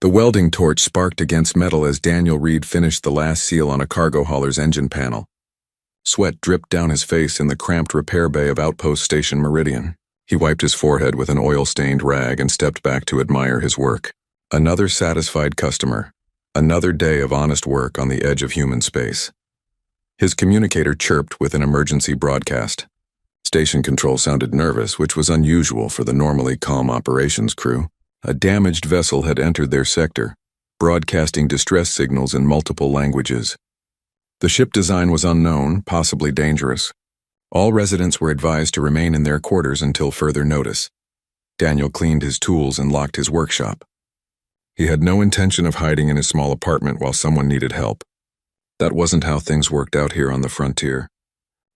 The welding torch sparked against metal as Daniel Reed finished the last seal on a cargo hauler's engine panel. Sweat dripped down his face in the cramped repair bay of Outpost Station Meridian. He wiped his forehead with an oil-stained rag and stepped back to admire his work. Another satisfied customer. Another day of honest work on the edge of human space. His communicator chirped with an emergency broadcast. Station control sounded nervous, which was unusual for the normally calm operations crew. A damaged vessel had entered their sector, broadcasting distress signals in multiple languages. The ship design was unknown, possibly dangerous. All residents were advised to remain in their quarters until further notice. Daniel cleaned his tools and locked his workshop. He had no intention of hiding in his small apartment while someone needed help. That wasn't how things worked out here on the frontier.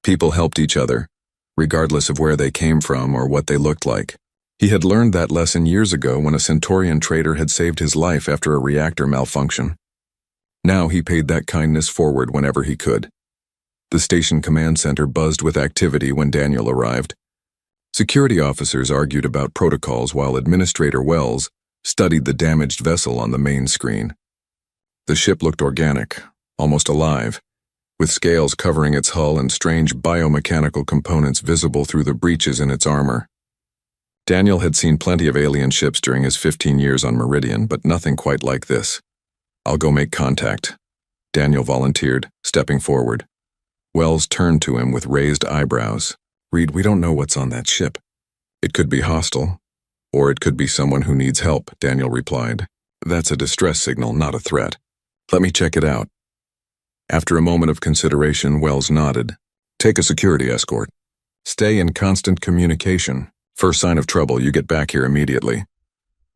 People helped each other, regardless of where they came from or what they looked like. He had learned that lesson years ago when a Centaurian trader had saved his life after a reactor malfunction. Now he paid that kindness forward whenever he could. The station command center buzzed with activity when Daniel arrived. Security officers argued about protocols while Administrator Wells studied the damaged vessel on the main screen. The ship looked organic, almost alive, with scales covering its hull and strange biomechanical components visible through the breaches in its armor. Daniel had seen plenty of alien ships during his 15 years on Meridian, but nothing quite like this. "I'll go make contact," Daniel volunteered, stepping forward. Wells turned to him with raised eyebrows. "Reed, we don't know what's on that ship. It could be hostile, or it could be someone who needs help," Daniel replied. "That's a distress signal, not a threat. Let me check it out." After a moment of consideration, Wells nodded. "Take a security escort. Stay in constant communication. First sign of trouble, you get back here immediately."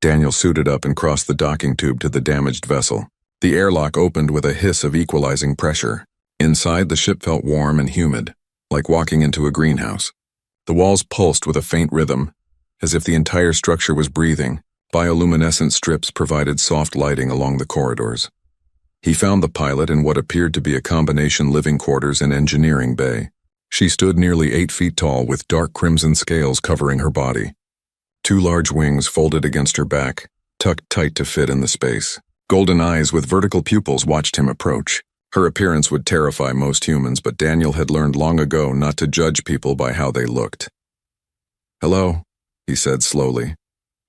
Daniel suited up and crossed the docking tube to the damaged vessel. The airlock opened with a hiss of equalizing pressure. Inside, the ship felt warm and humid, like walking into a greenhouse. The walls pulsed with a faint rhythm, as if the entire structure was breathing. Bioluminescent strips provided soft lighting along the corridors. He found the pilot in what appeared to be a combination living quarters and engineering bay. She stood nearly 8 feet tall with dark crimson scales covering her body. 2 large wings folded against her back, tucked tight to fit in the space. Golden eyes with vertical pupils watched him approach. Her appearance would terrify most humans, but Daniel had learned long ago not to judge people by how they looked. "Hello," he said slowly,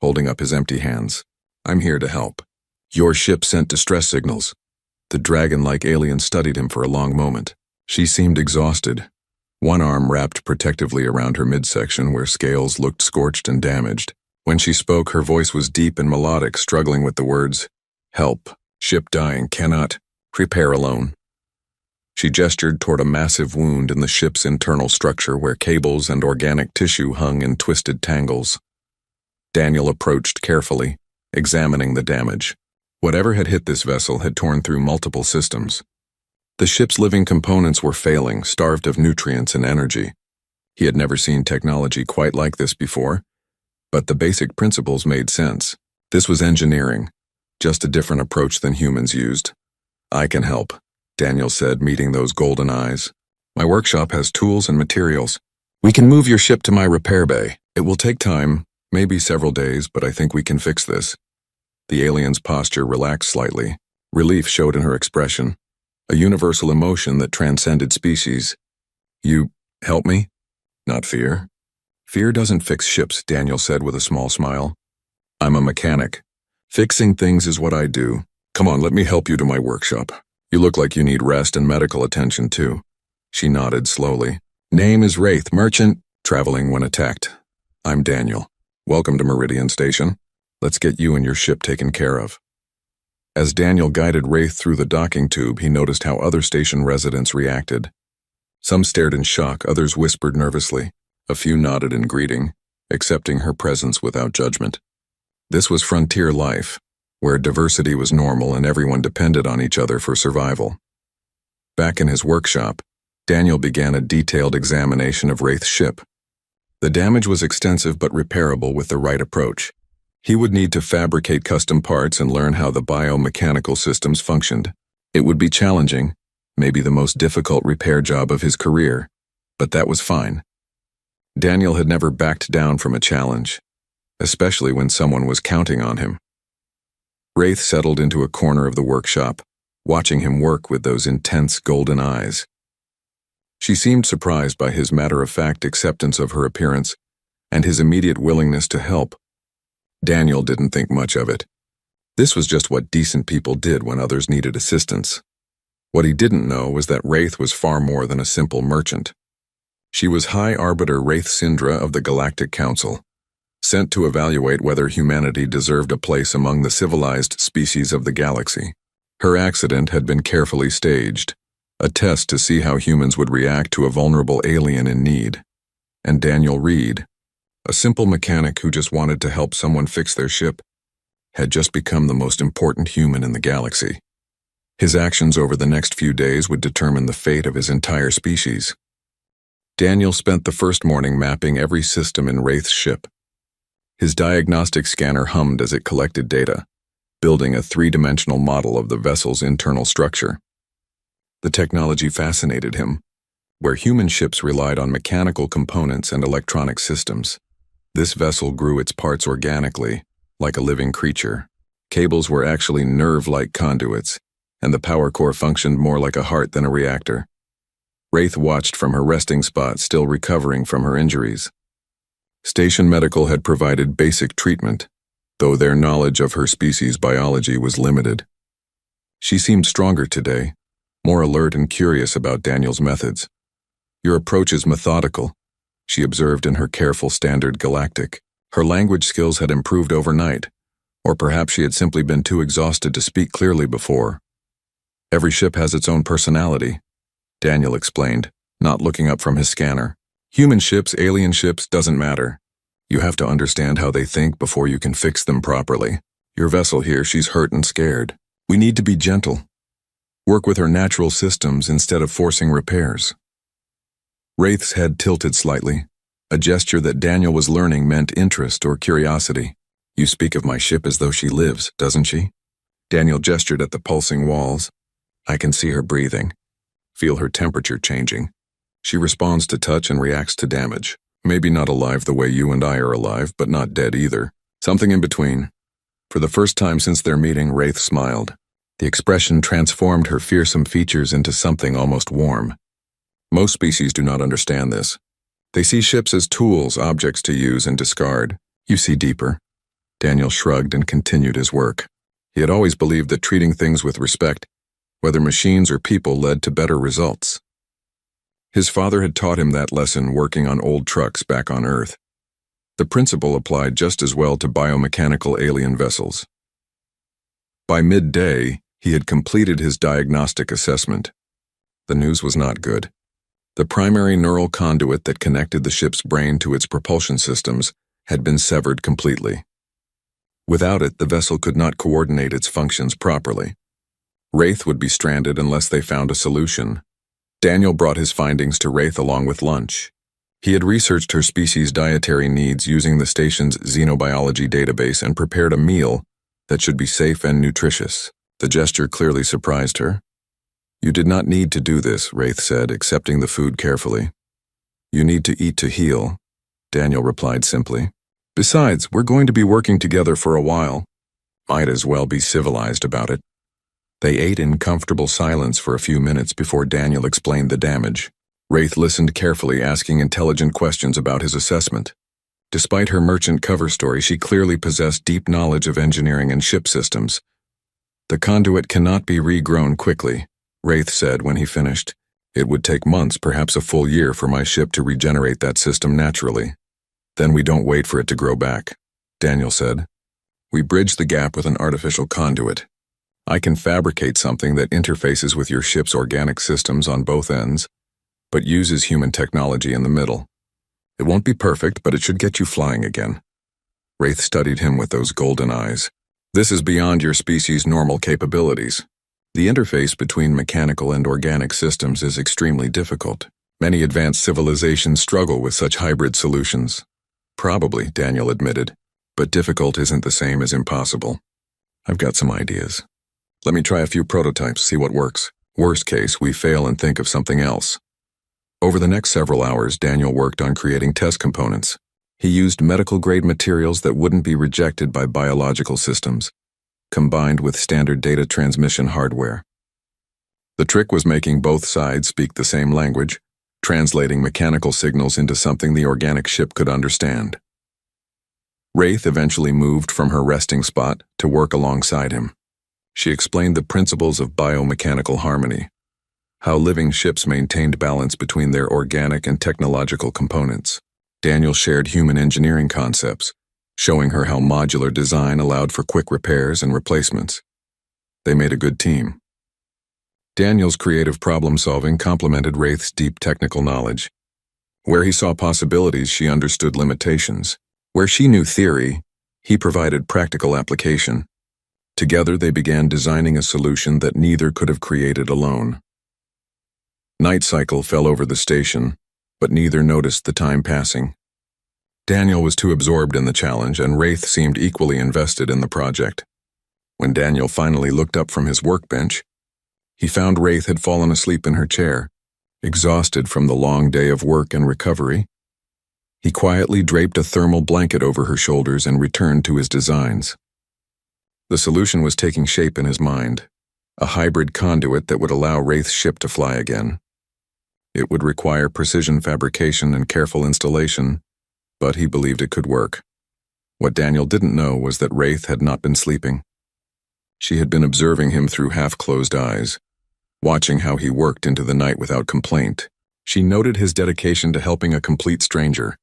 holding up his empty hands. "I'm here to help." "Your ship sent distress signals." The dragon-like alien studied him for a long moment. She seemed exhausted. One arm wrapped protectively around her midsection where scales looked scorched and damaged. When she spoke, her voice was deep and melodic, struggling with the words, "Help, ship dying, cannot, prepare alone." She gestured toward a massive wound in the ship's internal structure where cables and organic tissue hung in twisted tangles. Daniel approached carefully, examining the damage. Whatever had hit this vessel had torn through multiple systems. The ship's living components were failing, starved of nutrients and energy. He had never seen technology quite like this before, but the basic principles made sense. This was engineering, just a different approach than humans used. "I can help," Daniel said, meeting those golden eyes. "My workshop has tools and materials. We can move your ship to my repair bay. It will take time, maybe several days, but I think we can fix this." The alien's posture relaxed slightly. Relief showed in her expression, a universal emotion that transcended species. "You help me?" "Not fear." "Fear doesn't fix ships," Daniel said with a small smile. "I'm a mechanic. Fixing things is what I do. Come on, let me help you to my workshop. You look like you need rest and medical attention too." She nodded slowly. "Name is Wraith, merchant, traveling when attacked. I'm Daniel. Welcome to Meridian Station. Let's get you and your ship taken care of." As Daniel guided Wraith through the docking tube, he noticed how other station residents reacted. Some stared in shock, others whispered nervously. A few nodded in greeting, accepting her presence without judgment. This was frontier life, where diversity was normal and everyone depended on each other for survival. Back in his workshop, Daniel began a detailed examination of Wraith's ship. The damage was extensive but repairable with the right approach. He would need to fabricate custom parts and learn how the biomechanical systems functioned. It would be challenging, maybe the most difficult repair job of his career, but that was fine. Daniel had never backed down from a challenge, especially when someone was counting on him. Wraith settled into a corner of the workshop, watching him work with those intense golden eyes. She seemed surprised by his matter-of-fact acceptance of her appearance and his immediate willingness to help. Daniel didn't think much of it. This was just what decent people did when others needed assistance. What he didn't know was that Wraith was far more than a simple merchant. She was High Arbiter Wraith Syndra of the Galactic Council, sent to evaluate whether humanity deserved a place among the civilized species of the galaxy. Her accident had been carefully staged, a test to see how humans would react to a vulnerable alien in need. And Daniel Reed, a simple mechanic who just wanted to help someone fix their ship, had just become the most important human in the galaxy. His actions over the next few days would determine the fate of his entire species. Daniel spent the first morning mapping every system in Wraith's ship. His diagnostic scanner hummed as it collected data, building a three-dimensional model of the vessel's internal structure. The technology fascinated him. Where human ships relied on mechanical components and electronic systems, this vessel grew its parts organically, like a living creature. Cables were actually nerve-like conduits, and the power core functioned more like a heart than a reactor. Wraith watched from her resting spot, still recovering from her injuries. Station Medical had provided basic treatment, though their knowledge of her species' biology was limited. She seemed stronger today, more alert and curious about Daniel's methods. "Your approach is methodical," she observed in her careful standard galactic. Her language skills had improved overnight, or perhaps she had simply been too exhausted to speak clearly before. "Every ship has its own personality," Daniel explained, not looking up from his scanner. "Human ships, alien ships, doesn't matter. You have to understand how they think before you can fix them properly. Your vessel here, she's hurt and scared. We need to be gentle. Work with her natural systems instead of forcing repairs." Wraith's head tilted slightly, a gesture that Daniel was learning meant interest or curiosity. "You speak of my ship as though she lives, doesn't she?" Daniel gestured at the pulsing walls. "I can see her breathing, feel her temperature changing. She responds to touch and reacts to damage. Maybe not alive the way you and I are alive, but not dead either. Something in between." For the first time since their meeting, Wraith smiled. The expression transformed her fearsome features into something almost warm. Most species do not understand this. They see ships as tools, objects to use and discard. "You see deeper." Daniel shrugged and continued his work. He had always believed that treating things with respect, whether machines or people, led to better results. His father had taught him that lesson working on old trucks back on Earth. The principle applied just as well to biomechanical alien vessels. By midday, he had completed his diagnostic assessment. The news was not good. The primary neural conduit that connected the ship's brain to its propulsion systems had been severed completely. Without it, the vessel could not coordinate its functions properly. Wraith would be stranded unless they found a solution. Daniel brought his findings to Wraith along with lunch. He had researched her species' dietary needs using the station's xenobiology database and prepared a meal that should be safe and nutritious. The gesture clearly surprised her. "You did not need to do this," Wraith said, accepting the food carefully. "You need to eat to heal," Daniel replied simply. "Besides, we're going to be working together for a while. Might as well be civilized about it." They ate in comfortable silence for a few minutes before Daniel explained the damage. Wraith listened carefully, asking intelligent questions about his assessment. Despite her merchant cover story, she clearly possessed deep knowledge of engineering and ship systems. "The conduit cannot be regrown quickly," Wraith said when he finished. "It would take months, perhaps a full year, for my ship to regenerate that system naturally. Then we don't wait for it to grow back," Daniel said. "We bridge the gap with an artificial conduit. I can fabricate something that interfaces with your ship's organic systems on both ends, but uses human technology in the middle. It won't be perfect, but it should get you flying again." Wraith studied him with those golden eyes. "This is beyond your species' normal capabilities. The interface between mechanical and organic systems is extremely difficult. Many advanced civilizations struggle with such hybrid solutions." "Probably," Daniel admitted, "but difficult isn't the same as impossible. I've got some ideas. Let me try a few prototypes, see what works. Worst case, we fail and think of something else." Over the next several hours, Daniel worked on creating test components. He used medical-grade materials that wouldn't be rejected by biological systems. combined with standard data transmission hardware. The trick was making both sides speak the same language, translating mechanical signals into something the organic ship could understand. Wraith eventually moved from her resting spot to work alongside him. She explained the principles of biomechanical harmony, how living ships maintained balance between their organic and technological components. Daniel shared human engineering concepts, showing her how modular design allowed for quick repairs and replacements. They made a good team. Daniel's creative problem-solving complemented Wraith's deep technical knowledge. Where he saw possibilities, she understood limitations. Where she knew theory, he provided practical application. Together they began designing a solution that neither could have created alone. Night cycle fell over the station, but neither noticed the time passing. Daniel was too absorbed in the challenge, and Wraith seemed equally invested in the project. When Daniel finally looked up from his workbench, he found Wraith had fallen asleep in her chair, exhausted from the long day of work and recovery. He quietly draped a thermal blanket over her shoulders and returned to his designs. The solution was taking shape in his mind, a hybrid conduit that would allow Wraith's ship to fly again. It would require precision fabrication and careful installation, but he believed it could work. What Daniel didn't know was that Wraith had not been sleeping. She had been observing him through half-closed eyes, watching how he worked into the night without complaint. She noted his dedication to helping a complete stranger,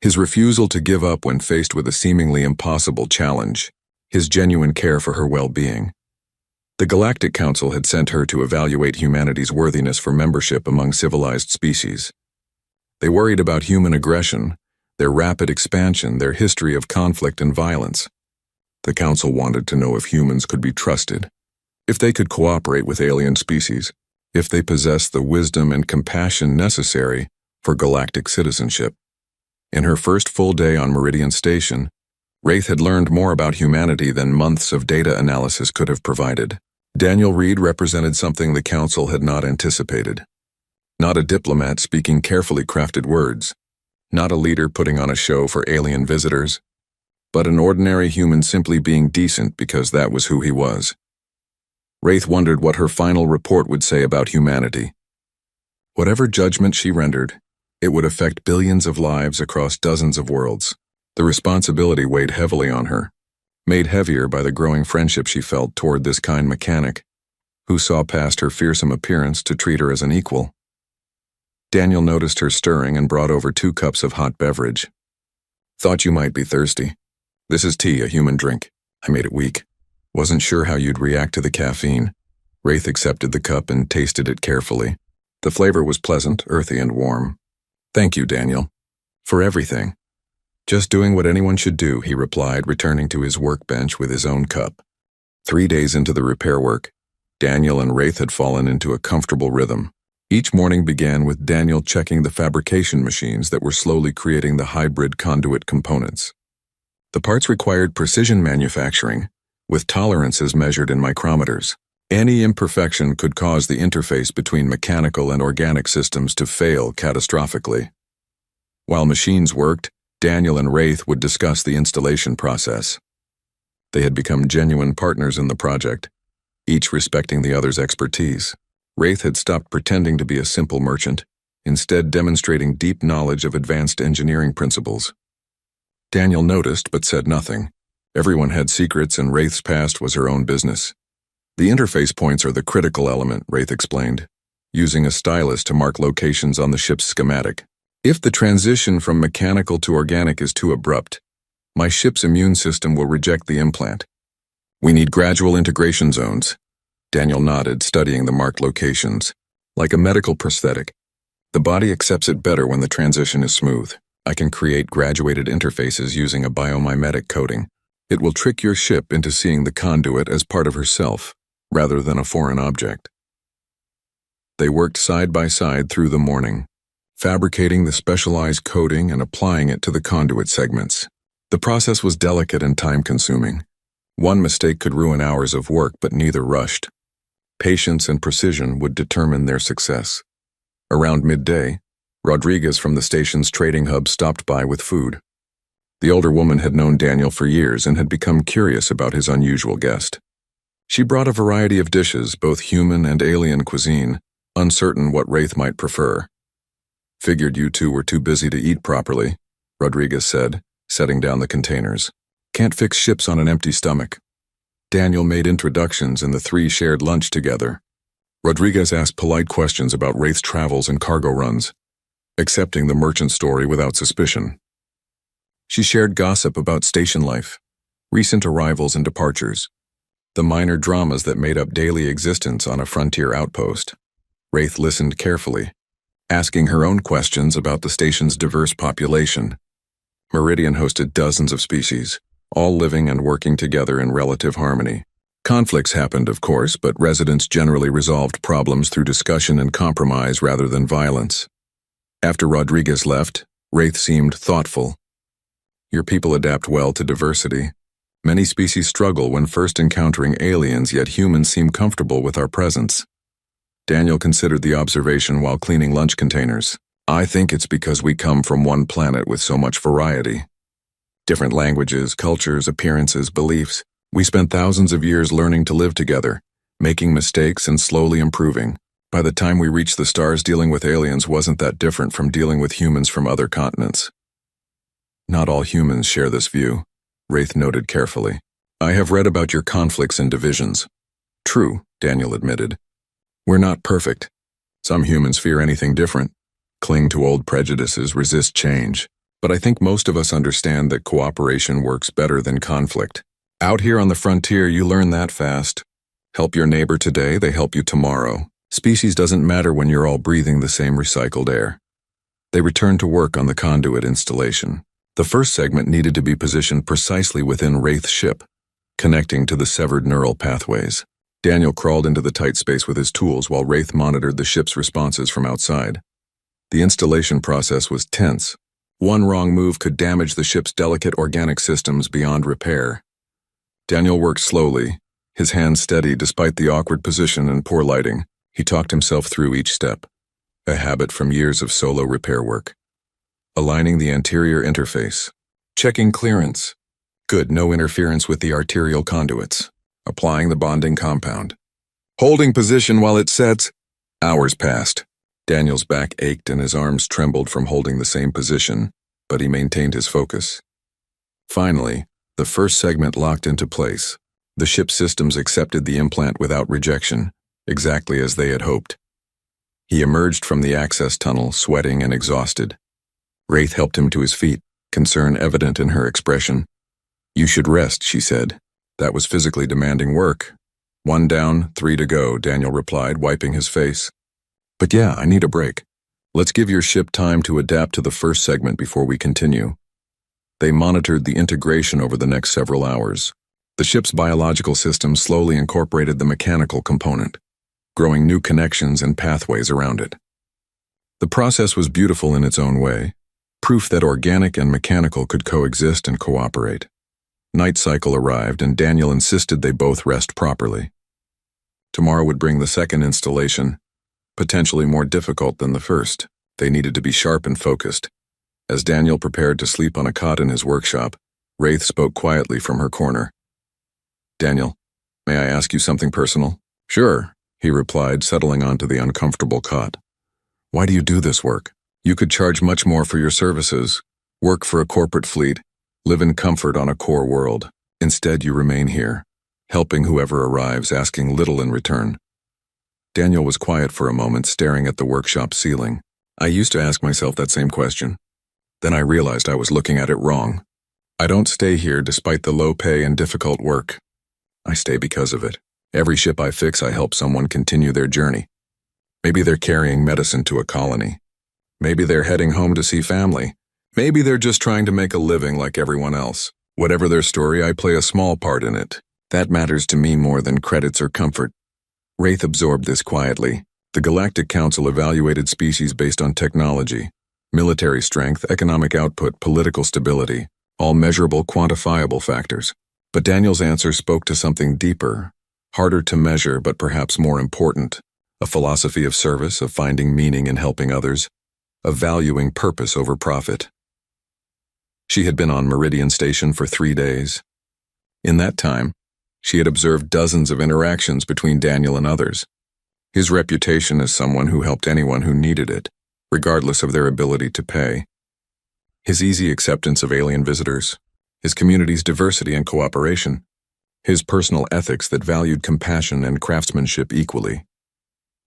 his refusal to give up when faced with a seemingly impossible challenge, his genuine care for her well-being. The Galactic Council had sent her to evaluate humanity's worthiness for membership among civilized species. They worried about human aggression, their rapid expansion, their history of conflict and violence. The Council wanted to know if humans could be trusted, if they could cooperate with alien species, if they possessed the wisdom and compassion necessary for galactic citizenship. In her first full day on Meridian Station, Wraith had learned more about humanity than months of data analysis could have provided. Daniel Reed represented something the Council had not anticipated. Not a diplomat speaking carefully crafted words, not a leader putting on a show for alien visitors, but an ordinary human simply being decent because that was who he was. Wraith wondered what her final report would say about humanity. Whatever judgment she rendered, it would affect billions of lives across dozens of worlds. The responsibility weighed heavily on her, made heavier by the growing friendship she felt toward this kind mechanic, who saw past her fearsome appearance to treat her as an equal. Daniel noticed her stirring and brought over 2 cups of hot beverage. "Thought you might be thirsty. This is tea, a human drink. I made it weak. Wasn't sure how you'd react to the caffeine." Wraith accepted the cup and tasted it carefully. The flavor was pleasant, earthy, and warm. "Thank you, Daniel. For everything." "Just doing what anyone should do," he replied, returning to his workbench with his own cup. 3 days into the repair work, Daniel and Wraith had fallen into a comfortable rhythm. Each morning began with Daniel checking the fabrication machines that were slowly creating the hybrid conduit components. The parts required precision manufacturing, with tolerances measured in micrometers. Any imperfection could cause the interface between mechanical and organic systems to fail catastrophically. While machines worked, Daniel and Wraith would discuss the installation process. They had become genuine partners in the project, each respecting the other's expertise. Wraith had stopped pretending to be a simple merchant, instead demonstrating deep knowledge of advanced engineering principles. Daniel noticed but said nothing. Everyone had secrets, and Wraith's past was her own business. "The interface points are the critical element," Wraith explained, using a stylus to mark locations on the ship's schematic. "If the transition from mechanical to organic is too abrupt, my ship's immune system will reject the implant. We need gradual integration zones." Daniel nodded, studying the marked locations. "Like a medical prosthetic. The body accepts it better when the transition is smooth. I can create graduated interfaces using a biomimetic coating. It will trick your ship into seeing the conduit as part of herself, rather than a foreign object." They worked side by side through the morning, fabricating the specialized coating and applying it to the conduit segments. The process was delicate and time-consuming. One mistake could ruin hours of work, but neither rushed. Patience and precision would determine their success. Around midday, Rodriguez from the station's trading hub stopped by with food. The older woman had known Daniel for years and had become curious about his unusual guest. She brought a variety of dishes, both human and alien cuisine, uncertain what Wraith might prefer. Figured you two were too busy to eat properly, Rodriguez said, setting down the containers. Can't fix ships on an empty stomach. Daniel made introductions and the three shared lunch together. Rodriguez asked polite questions about Wraith's travels and cargo runs, accepting the merchant story without suspicion. She shared gossip about station life, recent arrivals and departures, the minor dramas that made up daily existence on a frontier outpost. Wraith listened carefully, asking her own questions about the station's diverse population. Meridian hosted dozens of species, all living and working together in relative harmony. Conflicts happened, of course, but residents generally resolved problems through discussion and compromise rather than violence. After Rodriguez left, Wraith seemed thoughtful. Your people adapt well to diversity. Many species struggle when first encountering aliens, yet humans seem comfortable with our presence. Daniel considered the observation while cleaning lunch containers. I think it's because we come from one planet with so much variety. Different languages, cultures, appearances, beliefs. We spent thousands of years learning to live together, making mistakes and slowly improving. By the time we reached the stars, dealing with aliens wasn't that different from dealing with humans from other continents. Not all humans share this view, Wraith noted carefully. I have read about your conflicts and divisions. True, Daniel admitted. We're not perfect. Some humans fear anything different, cling to old prejudices, resist change. But I think most of us understand that cooperation works better than conflict. Out here on the frontier, you learn that fast. Help your neighbor today, they help you tomorrow. Species doesn't matter when you're all breathing the same recycled air. They returned to work on the conduit installation. The first segment needed to be positioned precisely within Wraith's ship, connecting to the severed neural pathways. Daniel crawled into the tight space with his tools while Wraith monitored the ship's responses from outside. The installation process was tense. One wrong move could damage the ship's delicate organic systems beyond repair. Daniel worked slowly, his hands steady despite the awkward position and poor lighting. He talked himself through each step, a habit from years of solo repair work. Aligning the anterior interface. Checking clearance. Good, no interference with the arterial conduits. Applying the bonding compound. Holding position while it sets. Hours passed. Daniel's back ached and his arms trembled from holding the same position, but he maintained his focus. Finally, the first segment locked into place. The ship's systems accepted the implant without rejection, exactly as they had hoped. He emerged from the access tunnel, sweating and exhausted. Wraith helped him to his feet, concern evident in her expression. You should rest, she said. That was physically demanding work. 1 down, 3 to go, Daniel replied, wiping his face. But yeah, I need a break. Let's give your ship time to adapt to the first segment before we continue. They monitored the integration over the next several hours. The ship's biological system slowly incorporated the mechanical component, growing new connections and pathways around it. The process was beautiful in its own way, proof that organic and mechanical could coexist and cooperate. Night cycle arrived and Daniel insisted they both rest properly. Tomorrow would bring the second installation, potentially more difficult than the first. They needed to be sharp and focused. As Daniel prepared to sleep on a cot in his workshop, Wraith spoke quietly from her corner. Daniel, may I ask you something personal? Sure, he replied, settling onto the uncomfortable cot. Why do you do this work? You could charge much more for your services, work for a corporate fleet, live in comfort on a core world. Instead, you remain here, helping whoever arrives, asking little in return. Daniel was quiet for a moment, staring at the workshop ceiling. I used to ask myself that same question. Then I realized I was looking at it wrong. I don't stay here despite the low pay and difficult work. I stay because of it. Every ship I fix, I help someone continue their journey. Maybe they're carrying medicine to a colony. Maybe they're heading home to see family. Maybe they're just trying to make a living like everyone else. Whatever their story, I play a small part in it. That matters to me more than credits or comfort. Wraith absorbed this quietly. The Galactic Council evaluated species based on technology, military strength, economic output, political stability, all measurable, quantifiable factors. But Daniel's answer spoke to something deeper, harder to measure but perhaps more important, a philosophy of service, of finding meaning in helping others, of valuing purpose over profit. She had been on Meridian Station for 3 days. In that time, She had observed dozens of interactions between Daniel and others. His reputation as someone who helped anyone who needed it, regardless of their ability to pay. His easy acceptance of alien visitors, his community's diversity and cooperation, his personal ethics that valued compassion and craftsmanship equally.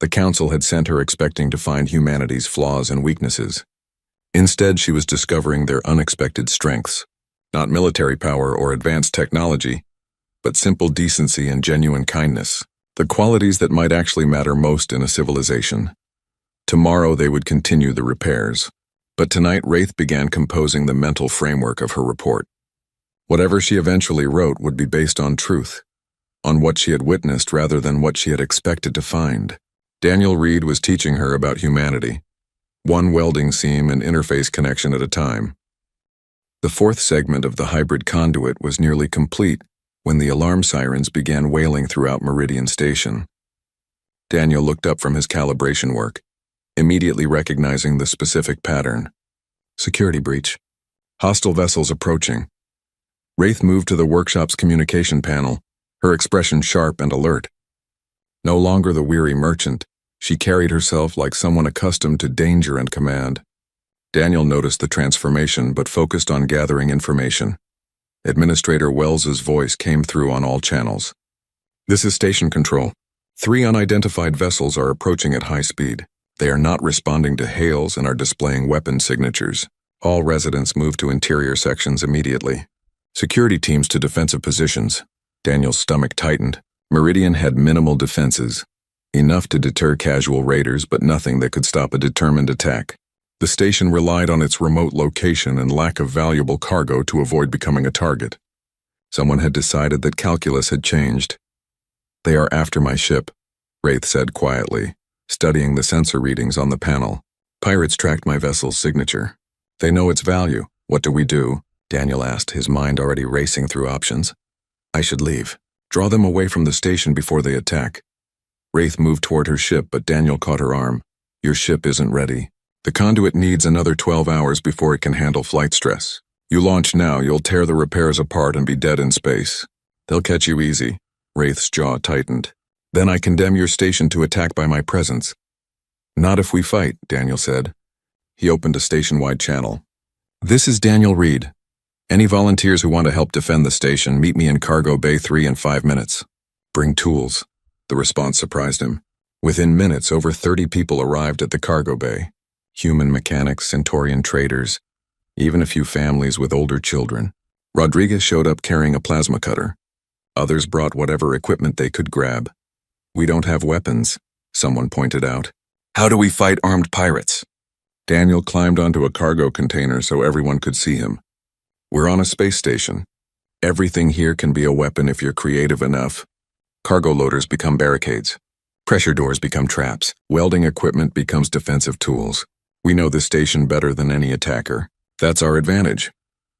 The council had sent her expecting to find humanity's flaws and weaknesses. Instead, she was discovering their unexpected strengths, not military power or advanced technology, but simple decency and genuine kindness, the qualities that might actually matter most in a civilization. Tomorrow they would continue the repairs, but tonight Wraith began composing the mental framework of her report. Whatever she eventually wrote would be based on truth, on what she had witnessed rather than what she had expected to find. Daniel Reed was teaching her about humanity, one welding seam and interface connection at a time. The fourth segment of the hybrid conduit was nearly complete when the alarm sirens began wailing throughout Meridian Station. Daniel looked up from his calibration work, immediately recognizing the specific pattern. Security breach. Hostile vessels approaching. Wraith moved to the workshop's communication panel, her expression sharp and alert. No longer the weary merchant, she carried herself like someone accustomed to danger and command. Daniel noticed the transformation but focused on gathering information. Administrator Wells's voice came through on all channels. This is Station Control. 3 unidentified vessels are approaching at high speed. They are not responding to hails and are displaying weapon signatures. All residents move to interior sections immediately. Security teams to defensive positions. Daniel's stomach tightened. Meridian had minimal defenses. Enough to deter casual raiders, but nothing that could stop a determined attack. The station relied on its remote location and lack of valuable cargo to avoid becoming a target. Someone had decided that calculus had changed. They are after my ship, Wraith said quietly, studying the sensor readings on the panel. Pirates tracked my vessel's signature. They know its value. What do we do? Daniel asked, his mind already racing through options. I should leave. Draw them away from the station before they attack. Wraith moved toward her ship, but Daniel caught her arm. Your ship isn't ready. The conduit needs another 12 hours before it can handle flight stress. You launch now, you'll tear the repairs apart and be dead in space. They'll catch you easy. Wraith's jaw tightened. Then I condemn your station to attack by my presence. Not if we fight, Daniel said. He opened a station-wide channel. This is Daniel Reed. Any volunteers who want to help defend the station, meet me in Cargo Bay 3 in 5 minutes. Bring tools. The response surprised him. Within minutes, over 30 people arrived at the cargo bay. Human mechanics, Centaurian traders, even a few families with older children. Rodriguez showed up carrying a plasma cutter. Others brought whatever equipment they could grab. We don't have weapons, someone pointed out. How do we fight armed pirates? Daniel climbed onto a cargo container so everyone could see him. We're on a space station. Everything here can be a weapon if you're creative enough. Cargo loaders become barricades. Pressure doors become traps. Welding equipment becomes defensive tools. We know this station better than any attacker. That's our advantage.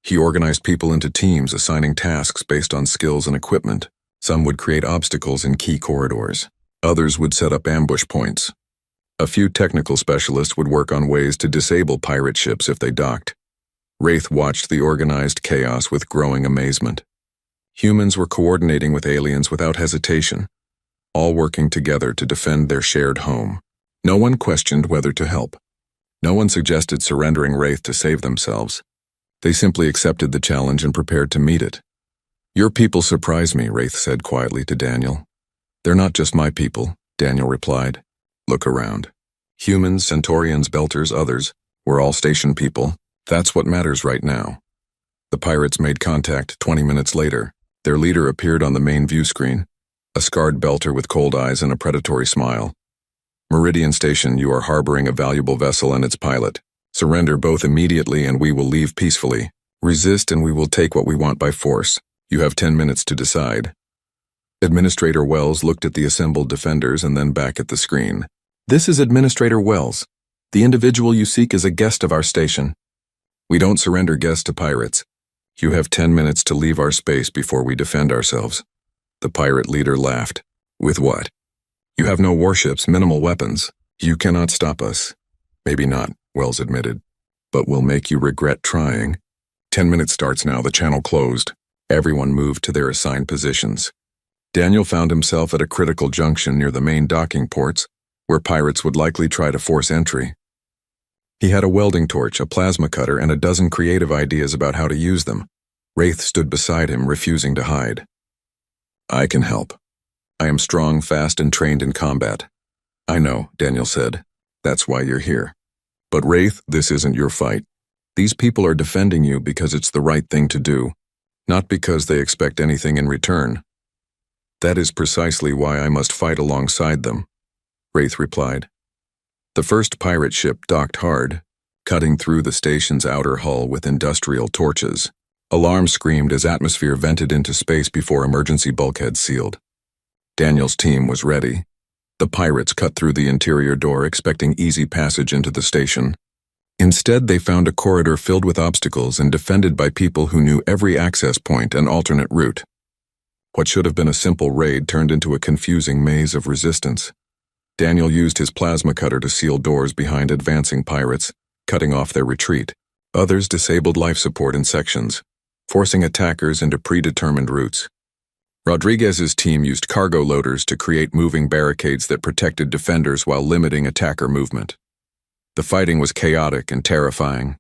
He organized people into teams, assigning tasks based on skills and equipment. Some would create obstacles in key corridors. Others would set up ambush points. A few technical specialists would work on ways to disable pirate ships if they docked. Wraith watched the organized chaos with growing amazement. Humans were coordinating with aliens without hesitation, all working together to defend their shared home. No one questioned whether to help. No one suggested surrendering Wraith to save themselves. They simply accepted the challenge and prepared to meet it. Your people surprise me, Wraith said quietly to Daniel. They're not just my people, Daniel replied. Look around. Humans, Centaurians, Belters, others, we're all station people. That's what matters right now. The pirates made contact 20 minutes later. Their leader appeared on the main view screen, a scarred Belter with cold eyes and a predatory smile. Meridian Station, you are harboring a valuable vessel and its pilot. Surrender both immediately and we will leave peacefully. Resist and we will take what we want by force. You have 10 minutes to decide. Administrator Wells looked at the assembled defenders and then back at the screen. This is Administrator Wells. The individual you seek is a guest of our station. We don't surrender guests to pirates. You have 10 minutes to leave our space before we defend ourselves. The pirate leader laughed. With what? You have no warships, minimal weapons. You cannot stop us. Maybe not, Wells admitted. But we'll make you regret trying. 10 minutes starts now, the channel closed. Everyone moved to their assigned positions. Daniel found himself at a critical junction near the main docking ports, where pirates would likely try to force entry. He had a welding torch, a plasma cutter, and a dozen creative ideas about how to use them. Wraith stood beside him, refusing to hide. "I can help. I am strong, fast, and trained in combat." "I know," Daniel said. "That's why you're here. But Wraith, this isn't your fight. These people are defending you because it's the right thing to do, not because they expect anything in return." "That is precisely why I must fight alongside them," Wraith replied. The first pirate ship docked hard, cutting through the station's outer hull with industrial torches. Alarms screamed as atmosphere vented into space before emergency bulkheads sealed. Daniel's team was ready. The pirates cut through the interior door, expecting easy passage into the station. Instead, they found a corridor filled with obstacles and defended by people who knew every access point and alternate route. What should have been a simple raid turned into a confusing maze of resistance. Daniel used his plasma cutter to seal doors behind advancing pirates, cutting off their retreat. Others disabled life support in sections, forcing attackers into predetermined routes. Rodriguez's team used cargo loaders to create moving barricades that protected defenders while limiting attacker movement. The fighting was chaotic and terrifying.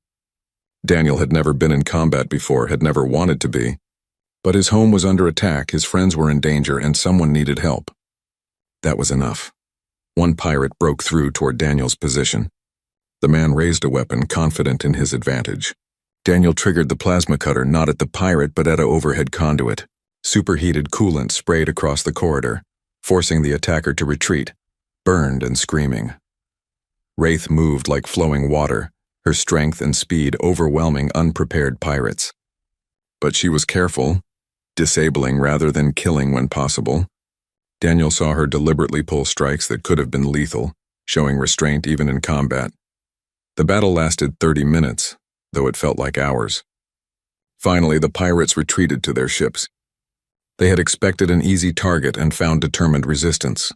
Daniel had never been in combat before, had never wanted to be. But his home was under attack, his friends were in danger, and someone needed help. That was enough. One pirate broke through toward Daniel's position. The man raised a weapon, confident in his advantage. Daniel triggered the plasma cutter not at the pirate but at an overhead conduit. Superheated coolant sprayed across the corridor, forcing the attacker to retreat, burned and screaming. Wraith moved like flowing water, her strength and speed overwhelming unprepared pirates. But she was careful, disabling rather than killing when possible. Daniel saw her deliberately pull strikes that could have been lethal, showing restraint even in combat. The battle lasted 30 minutes, though it felt like hours. Finally, the pirates retreated to their ships. They had expected an easy target and found determined resistance.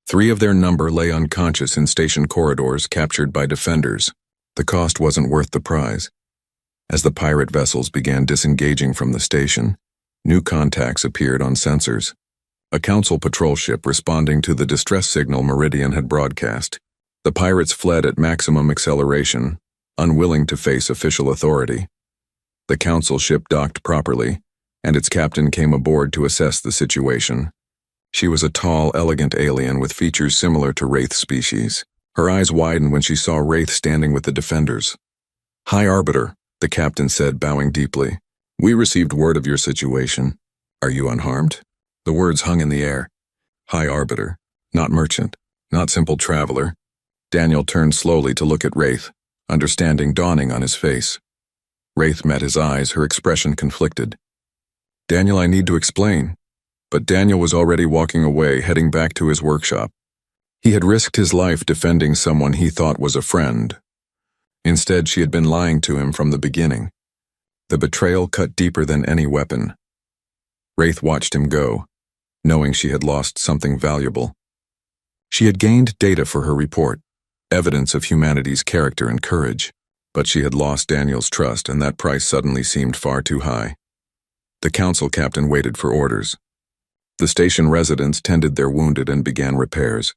3 of their number lay unconscious in station corridors captured by defenders. The cost wasn't worth the prize. As the pirate vessels began disengaging from the station, new contacts appeared on sensors. A council patrol ship responding to the distress signal Meridian had broadcast. The pirates fled at maximum acceleration, unwilling to face official authority. The council ship docked properly, and its captain came aboard to assess the situation. She was a tall, elegant alien with features similar to Wraith species. Her eyes widened when she saw Wraith standing with the defenders. "High Arbiter," the captain said, bowing deeply. "We received word of your situation. Are you unharmed?" The words hung in the air. High Arbiter, not merchant, not simple traveler. Daniel turned slowly to look at Wraith, understanding dawning on his face. Wraith met his eyes, her expression conflicted. "Daniel, I need to explain." But Daniel was already walking away, heading back to his workshop. He had risked his life defending someone he thought was a friend. Instead, she had been lying to him from the beginning. The betrayal cut deeper than any weapon. Wraith watched him go, knowing she had lost something valuable. She had gained data for her report, evidence of humanity's character and courage, but she had lost Daniel's trust, and that price suddenly seemed far too high. The council captain waited for orders. The station residents tended their wounded and began repairs,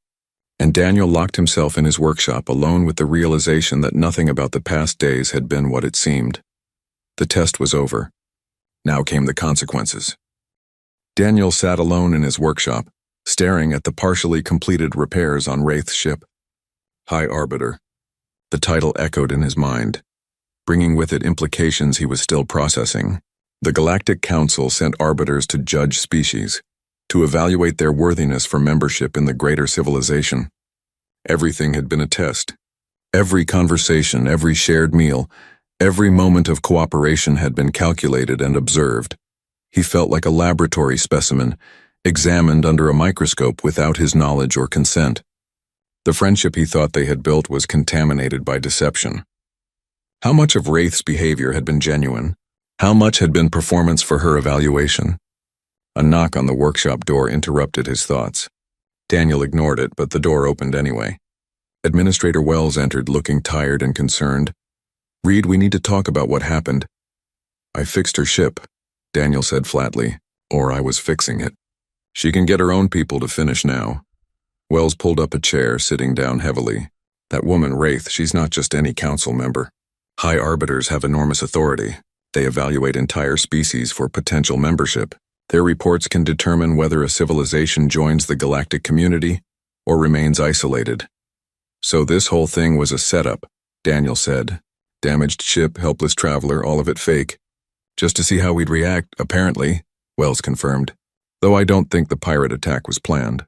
and Daniel locked himself in his workshop alone with the realization that nothing about the past days had been what it seemed. The test was over. Now came the consequences. Daniel sat alone in his workshop, staring at the partially completed repairs on Wraith's ship. High Arbiter. The title echoed in his mind, bringing with it implications he was still processing. The Galactic Council sent arbiters to judge species, to evaluate their worthiness for membership in the greater civilization. Everything had been a test. Every conversation, every shared meal, every moment of cooperation had been calculated and observed. He felt like a laboratory specimen, examined under a microscope without his knowledge or consent. The friendship he thought they had built was contaminated by deception. How much of Wraith's behavior had been genuine? How much had been performance for her evaluation? A knock on the workshop door interrupted his thoughts. Daniel ignored it, but the door opened anyway. Administrator Wells entered, looking tired and concerned. "Reed, we need to talk about what happened." "I fixed her ship," Daniel said flatly, "or I was fixing it." She can get her own people to finish now. Wells pulled up a chair, sitting down heavily. That woman, Wraith, she's not just any council member. High Arbiters have enormous authority. They evaluate entire species for potential membership. Their reports can determine whether a civilization joins the galactic community or remains isolated. So this whole thing was a setup, Daniel said. Damaged ship, helpless traveler, all of it fake. Just to see how we'd react, apparently, Wells confirmed. Though I don't think the pirate attack was planned.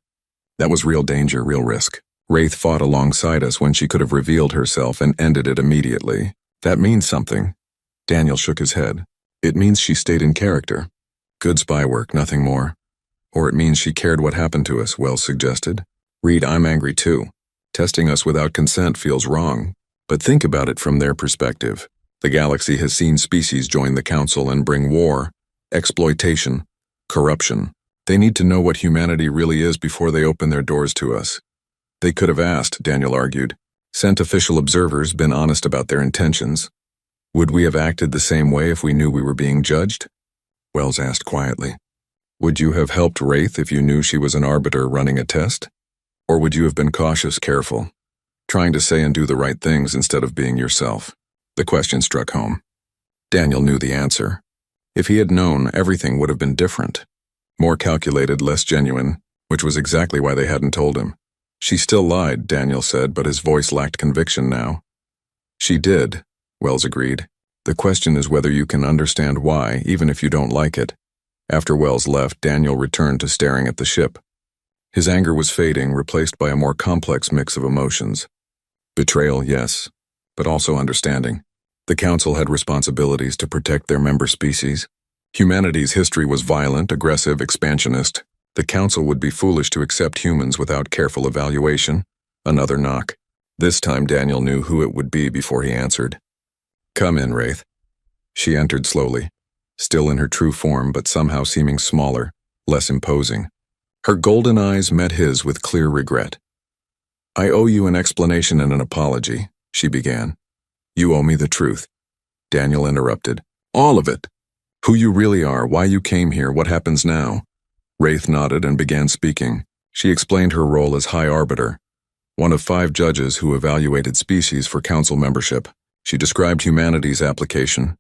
That was real danger, real risk. Wraith fought alongside us when she could have revealed herself and ended it immediately. That means something. Daniel shook his head. It means she stayed in character. Good spy work, nothing more. Or it means she cared what happened to us, Wells suggested. Reed, I'm angry too. Testing us without consent feels wrong. But think about it from their perspective. The galaxy has seen species join the Council and bring war, exploitation, corruption. They need to know what humanity really is before they open their doors to us. They could have asked, Daniel argued. Sent official observers, been honest about their intentions. Would we have acted the same way if we knew we were being judged? Wells asked quietly. Would you have helped Wraith if you knew she was an arbiter running a test? Or would you have been cautious, careful, trying to say and do the right things instead of being yourself? The question struck home. Daniel knew the answer. If he had known, everything would have been different. More calculated, less genuine, which was exactly why they hadn't told him. She still lied, Daniel said, but his voice lacked conviction now. She did, Wells agreed. The question is whether you can understand why, even if you don't like it. After Wells left, Daniel returned to staring at the ship. His anger was fading, replaced by a more complex mix of emotions. Betrayal, yes, but also understanding. The Council had responsibilities to protect their member species. Humanity's history was violent, aggressive, expansionist. The Council would be foolish to accept humans without careful evaluation. Another knock. This time Daniel knew who it would be before he answered. Come in, Wraith. She entered slowly, still in her true form but somehow seeming smaller, less imposing. Her golden eyes met his with clear regret. I owe you an explanation and an apology, she began. You owe me the truth. Daniel interrupted. All of it. Who you really are, why you came here, what happens now. Wraith nodded and began speaking. She explained her role as High Arbiter, one of 5 judges who evaluated species for Council membership. She described humanity's application,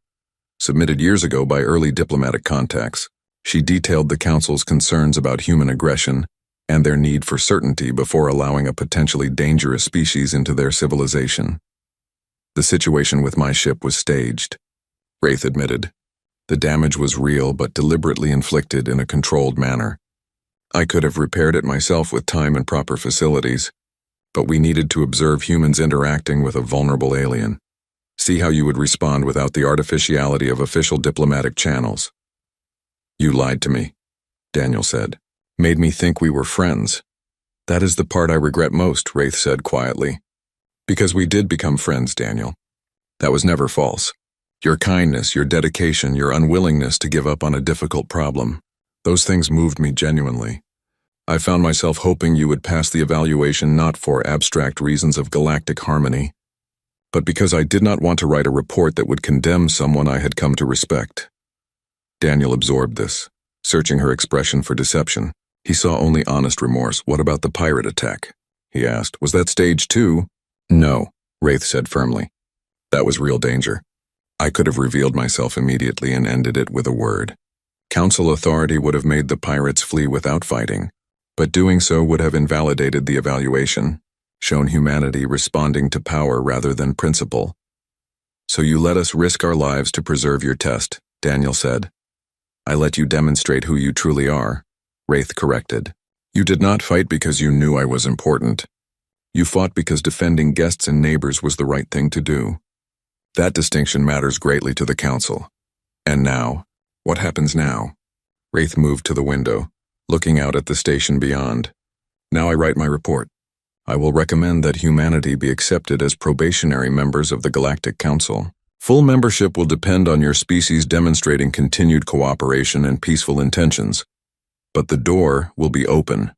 submitted years ago by early diplomatic contacts. She detailed the Council's concerns about human aggression and their need for certainty before allowing a potentially dangerous species into their civilization. The situation with my ship was staged, Wraith admitted. The damage was real but deliberately inflicted in a controlled manner. I could have repaired it myself with time and proper facilities, but we needed to observe humans interacting with a vulnerable alien. See how you would respond without the artificiality of official diplomatic channels. You lied to me, Daniel said. Made me think we were friends. That is the part I regret most, Wraith said quietly. Because we did become friends, Daniel. That was never false. Your kindness, your dedication, your unwillingness to give up on a difficult problem, those things moved me genuinely. I found myself hoping you would pass the evaluation not for abstract reasons of galactic harmony, but because I did not want to write a report that would condemn someone I had come to respect. Daniel absorbed this, searching her expression for deception. He saw only honest remorse. What about the pirate attack? He asked. Was that stage 2? No, Wraith said firmly. That was real danger. I could have revealed myself immediately and ended it with a word. Council authority would have made the pirates flee without fighting, but doing so would have invalidated the evaluation, shown humanity responding to power rather than principle. So you let us risk our lives to preserve your test, Daniel said. I let you demonstrate who you truly are, Wraith corrected. You did not fight because you knew I was important. You fought because defending guests and neighbors was the right thing to do. That distinction matters greatly to the Council. And now, what happens now? Wraith moved to the window, looking out at the station beyond. Now I write my report. I will recommend that humanity be accepted as probationary members of the Galactic Council. Full membership will depend on your species demonstrating continued cooperation and peaceful intentions. But the door will be open.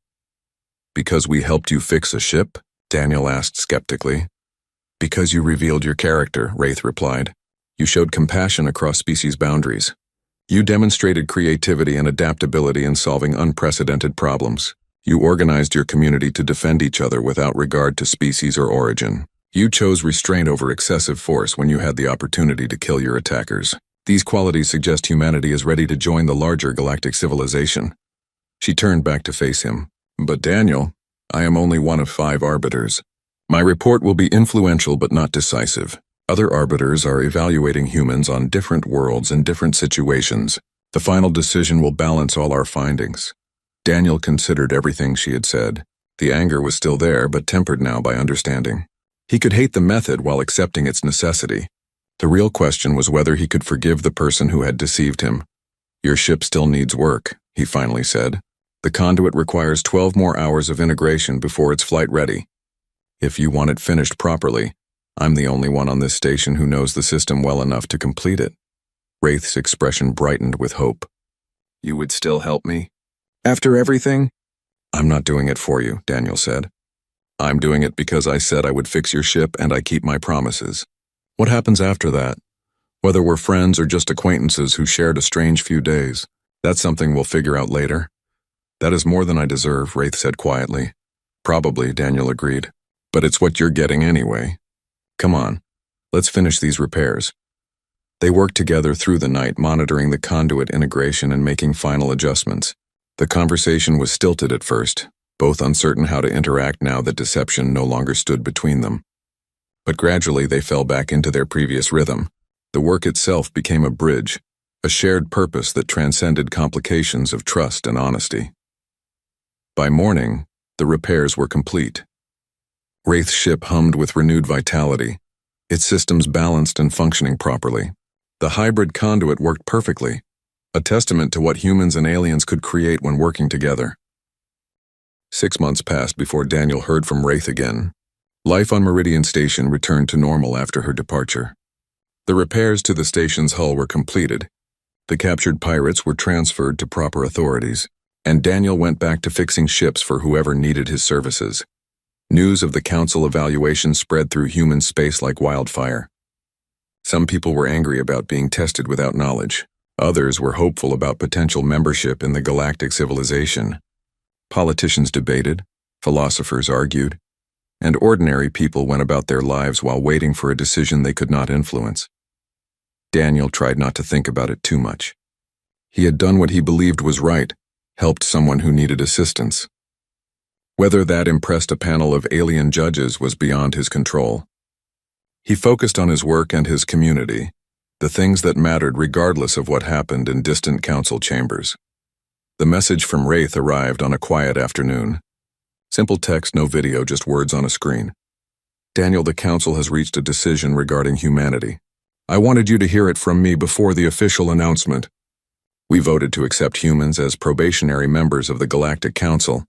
Because we helped you fix a ship? Daniel asked skeptically. Because you revealed your character, Wraith replied. You showed compassion across species boundaries. You demonstrated creativity and adaptability in solving unprecedented problems. You organized your community to defend each other without regard to species or origin. You chose restraint over excessive force when you had the opportunity to kill your attackers. These qualities suggest humanity is ready to join the larger galactic civilization. She turned back to face him. But Daniel, I am only one of 5 arbiters. My report will be influential but not decisive. Other arbiters are evaluating humans on different worlds in different situations. The final decision will balance all our findings. Daniel considered everything she had said. The anger was still there, but tempered now by understanding. He could hate the method while accepting its necessity. The real question was whether he could forgive the person who had deceived him. Your ship still needs work, he finally said. The conduit requires 12 more hours of integration before it's flight ready. If you want it finished properly, I'm the only one on this station who knows the system well enough to complete it. Wraith's expression brightened with hope. You would still help me? After everything? I'm not doing it for you, Daniel said. I'm doing it because I said I would fix your ship and I keep my promises. What happens after that? Whether we're friends or just acquaintances who shared a strange few days, that's something we'll figure out later. That is more than I deserve, Wraith said quietly. Probably, Daniel agreed. But it's what you're getting anyway. Come on, let's finish these repairs. They worked together through the night, monitoring the conduit integration and making final adjustments. The conversation was stilted at first, both uncertain how to interact now that deception no longer stood between them. But gradually they fell back into their previous rhythm. The work itself became a bridge, a shared purpose that transcended complications of trust and honesty. By morning, the repairs were complete. Wraith's ship hummed with renewed vitality, its systems balanced and functioning properly. The hybrid conduit worked perfectly, a testament to what humans and aliens could create when working together. 6 months passed before Daniel heard from Wraith again. Life on Meridian Station returned to normal after her departure. The repairs to the station's hull were completed, the captured pirates were transferred to proper authorities, and Daniel went back to fixing ships for whoever needed his services. News of the Council evaluation spread through human space like wildfire. Some people were angry about being tested without knowledge. Others were hopeful about potential membership in the galactic civilization. Politicians debated, philosophers argued, and ordinary people went about their lives while waiting for a decision they could not influence. Daniel tried not to think about it too much. He had done what he believed was right, helped someone who needed assistance. Whether that impressed a panel of alien judges was beyond his control. He focused on his work and his community, the things that mattered regardless of what happened in distant council chambers. The message from Wraith arrived on a quiet afternoon. Simple text, no video, just words on a screen. Daniel, the council has reached a decision regarding humanity. I wanted you to hear it from me before the official announcement. We voted to accept humans as probationary members of the Galactic Council.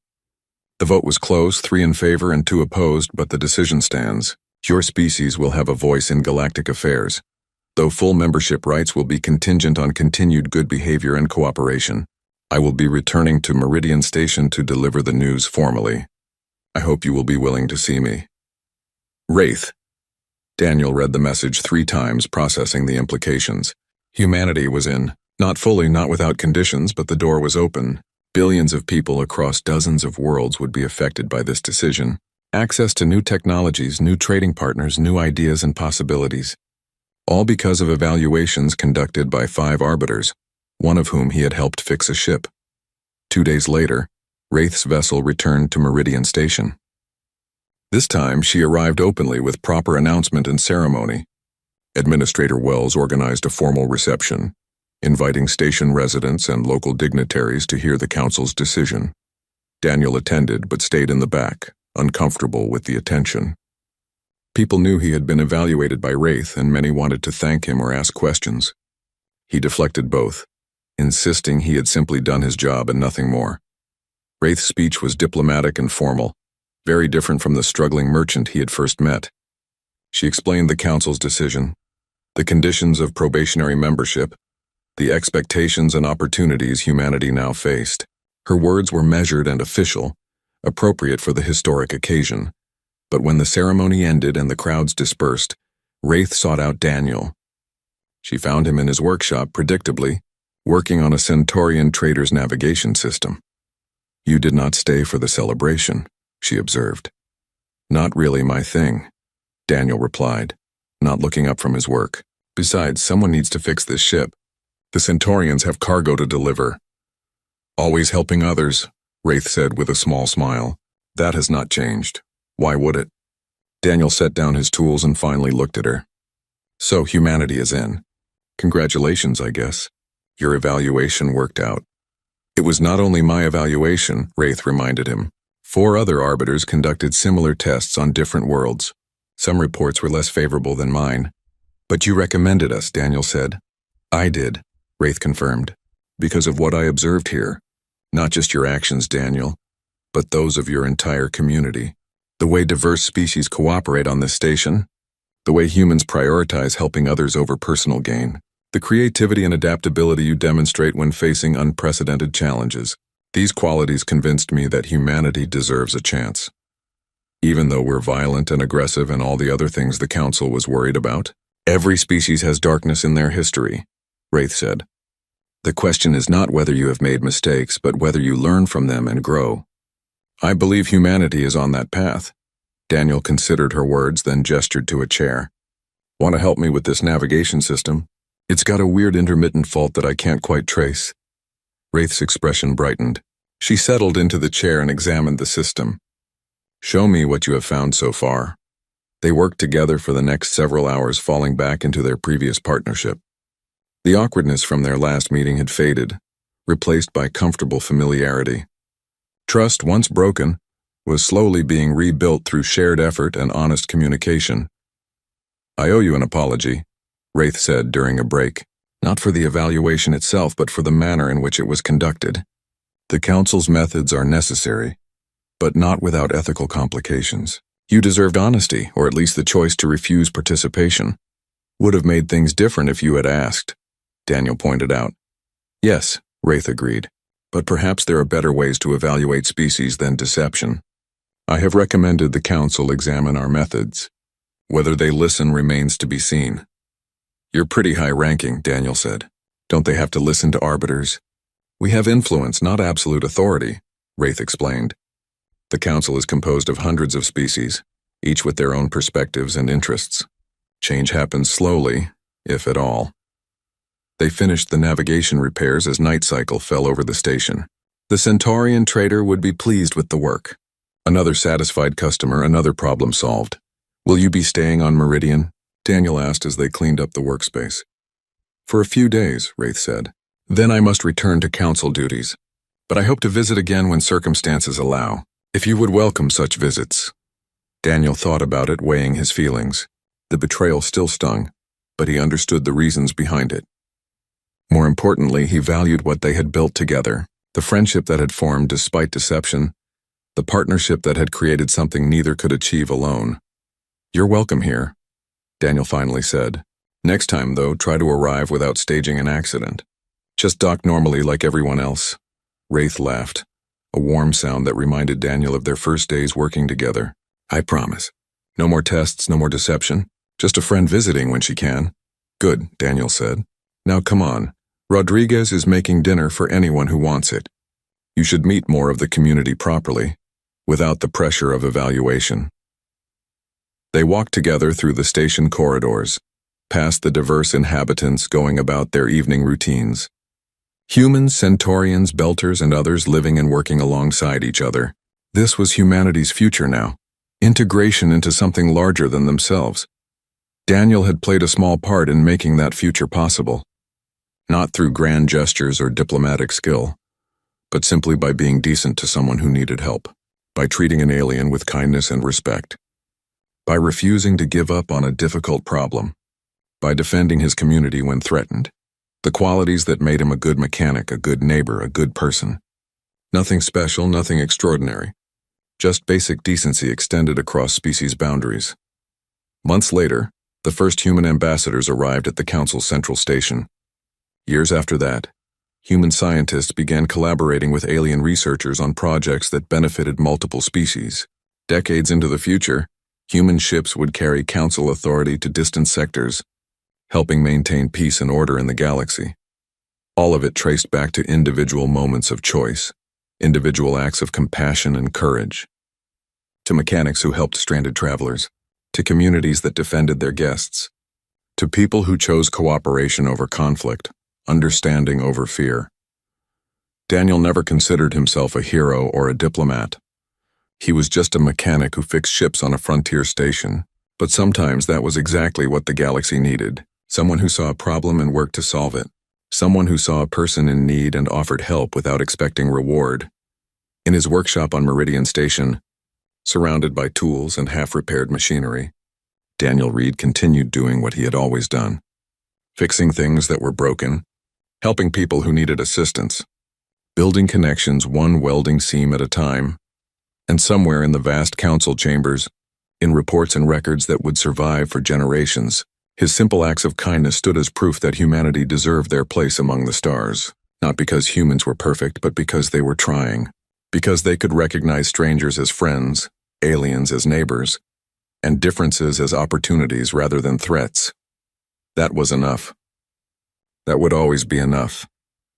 The vote was close, 3 in favor and 2 opposed, but the decision stands. Your species will have a voice in galactic affairs, though full membership rights will be contingent on continued good behavior and cooperation. I will be returning to Meridian Station to deliver the news formally. I hope you will be willing to see me. Wraith. Daniel read the message 3 times, processing the implications. Humanity was in. Not fully, not without conditions, but the door was open. Billions of people across dozens of worlds would be affected by this decision. Access to new technologies, new trading partners, new ideas and possibilities. All because of evaluations conducted by 5 arbiters, one of whom he had helped fix a ship. 2 days later, Wraith's vessel returned to Meridian Station. This time, she arrived openly with proper announcement and ceremony. Administrator Wells organized a formal reception, inviting station residents and local dignitaries to hear the council's decision. Daniel attended but stayed in the back, uncomfortable with the attention. People knew he had been evaluated by Wraith, and many wanted to thank him or ask questions. He deflected both, insisting he had simply done his job and nothing more. Wraith's speech was diplomatic and formal, very different from the struggling merchant he had first met. She explained the council's decision, the conditions of probationary membership, the expectations and opportunities humanity now faced. Her words were measured and official, appropriate for the historic occasion. But when the ceremony ended and the crowds dispersed, Wraith sought out Daniel. She found him in his workshop, predictably, working on a Centaurian trader's navigation system. You did not stay for the celebration, she observed. Not really my thing, Daniel replied, not looking up from his work. Besides, someone needs to fix this ship. The Centaurians have cargo to deliver. Always helping others, Wraith said with a small smile. That has not changed. Why would it? Daniel set down his tools and finally looked at her. So humanity is in. Congratulations, I guess. Your evaluation worked out. It was not only my evaluation, Wraith reminded him. 4 other arbiters conducted similar tests on different worlds. Some reports were less favorable than mine. But you recommended us, Daniel said. I did, Wraith confirmed. Because of what I observed here. Not just your actions, Daniel, but those of your entire community. The way diverse species cooperate on this station. The way humans prioritize helping others over personal gain. The creativity and adaptability you demonstrate when facing unprecedented challenges. These qualities convinced me that humanity deserves a chance. Even though we're violent and aggressive and all the other things the Council was worried about, every species has darkness in their history, Wraith said. The question is not whether you have made mistakes, but whether you learn from them and grow. I believe humanity is on that path. Daniel considered her words, then gestured to a chair. Want to help me with this navigation system? It's got a weird intermittent fault that I can't quite trace. Wraith's expression brightened. She settled into the chair and examined the system. Show me what you have found so far. They worked together for the next several hours, falling back into their previous partnership. The awkwardness from their last meeting had faded, replaced by comfortable familiarity. Trust, once broken, was slowly being rebuilt through shared effort and honest communication. I owe you an apology, Wraith said during a break, not for the evaluation itself, but for the manner in which it was conducted. The Council's methods are necessary, but not without ethical complications. You deserved honesty, or at least the choice to refuse participation. Would have made things different if you had asked, Daniel pointed out. Yes, Wraith agreed, but perhaps there are better ways to evaluate species than deception. I have recommended the Council examine our methods. Whether they listen remains to be seen. You're pretty high-ranking, Daniel said. Don't they have to listen to arbiters? We have influence, not absolute authority, Wraith explained. The Council is composed of hundreds of species, each with their own perspectives and interests. Change happens slowly, if at all. They finished the navigation repairs as night cycle fell over the station. The Centaurian trader would be pleased with the work. Another satisfied customer, another problem solved. Will you be staying on Meridian? Daniel asked as they cleaned up the workspace. For a few days, Wraith said. Then I must return to Council duties. But I hope to visit again when circumstances allow. If you would welcome such visits. Daniel thought about it, weighing his feelings. The betrayal still stung, but he understood the reasons behind it. More importantly, he valued what they had built together, the friendship that had formed despite deception, the partnership that had created something neither could achieve alone. You're welcome here, Daniel finally said. Next time, though, try to arrive without staging an accident. Just dock normally like everyone else. Wraith laughed, a warm sound that reminded Daniel of their first days working together. I promise. No more tests, no more deception. Just a friend visiting when she can. Good, Daniel said. Now come on. Rodriguez is making dinner for anyone who wants it. You should meet more of the community properly, without the pressure of evaluation. They walked together through the station corridors, past the diverse inhabitants going about their evening routines. Humans, Centaurians, Belters, and others living and working alongside each other. This was humanity's future now. Integration into something larger than themselves. Daniel had played a small part in making that future possible. Not through grand gestures or diplomatic skill, but simply by being decent to someone who needed help, by treating an alien with kindness and respect, by refusing to give up on a difficult problem, by defending his community when threatened. The qualities that made him a good mechanic, a good neighbor, a good person. Nothing special, nothing extraordinary. Just basic decency extended across species boundaries. Months later, the first human ambassadors arrived at the Council Central Station. Years after that, human scientists began collaborating with alien researchers on projects that benefited multiple species. Decades into the future, human ships would carry Council authority to distant sectors, helping maintain peace and order in the galaxy. All of it traced back to individual moments of choice, individual acts of compassion and courage. To mechanics who helped stranded travelers, to communities that defended their guests, to people who chose cooperation over conflict, understanding over fear. Daniel never considered himself a hero or a diplomat. He was just a mechanic who fixed ships on a frontier station. But sometimes that was exactly what the galaxy needed. Someone who saw a problem and worked to solve it. Someone who saw a person in need and offered help without expecting reward. In his workshop on Meridian Station, surrounded by tools and half-repaired machinery, Daniel Reed continued doing what he had always done. Fixing things that were broken, helping people who needed assistance, building connections one welding seam at a time, and somewhere in the vast council chambers, in reports and records that would survive for generations, his simple acts of kindness stood as proof that humanity deserved their place among the stars, not because humans were perfect, but because they were trying, because they could recognize strangers as friends, aliens as neighbors, and differences as opportunities rather than threats. That was enough. That would always be enough.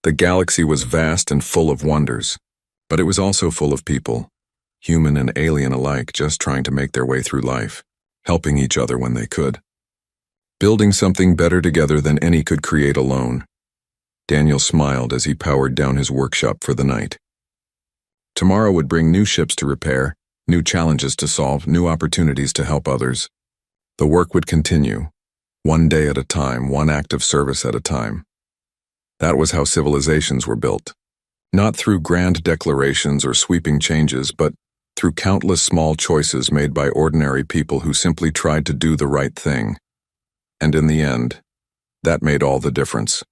The galaxy was vast and full of wonders, but it was also full of people, human and alien alike, just trying to make their way through life, helping each other when they could. Building something better together than any could create alone. Daniel smiled as he powered down his workshop for the night. Tomorrow would bring new ships to repair, new challenges to solve, new opportunities to help others. The work would continue, one day at a time, one act of service at a time. That was how civilizations were built. Not through grand declarations or sweeping changes, but through countless small choices made by ordinary people who simply tried to do the right thing. And in the end, that made all the difference.